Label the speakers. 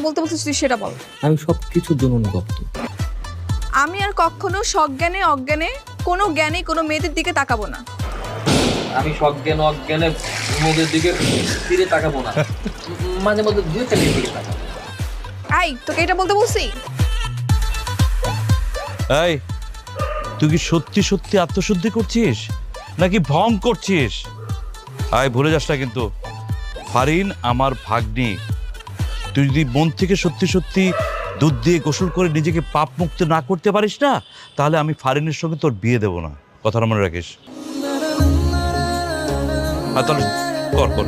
Speaker 1: বলতে বলছিস তুই সেটা বল।
Speaker 2: আমি সবকিছু দুননুদপ্ত।
Speaker 1: আমি আর কখনো সজ্ঞানে অজ্ঞানে কোনো জ্ঞানে কোনো মেয়েদের দিকে তাকাবো না।
Speaker 2: আমি সজ্ঞান অজ্ঞানে মেয়েদের দিকে ফিরে তাকাবো না, মাঝে মধ্যে দুই একটা মেয়ের দিকে তাকাবো।
Speaker 1: আই তোকে এটা বলতে বলছি?
Speaker 3: এই তুই কি সত্যি সত্যি আত্মশুদ্ধি করছিস নাকি ভং করছিস? আয় ভুলে যাস না কিন্তু ফারিন আমার ভাগ্নি। তুই যদি মন থেকে সত্যি সত্যি দুধ দিয়ে গোসল করে নিজেকে পাপ মুক্ত না করতে পারিস না, তাহলে আমি ফারিনের সঙ্গে তোর বিয়ে দেব না। কথাটা মনে রাখিস। আর তাহলে কর কর।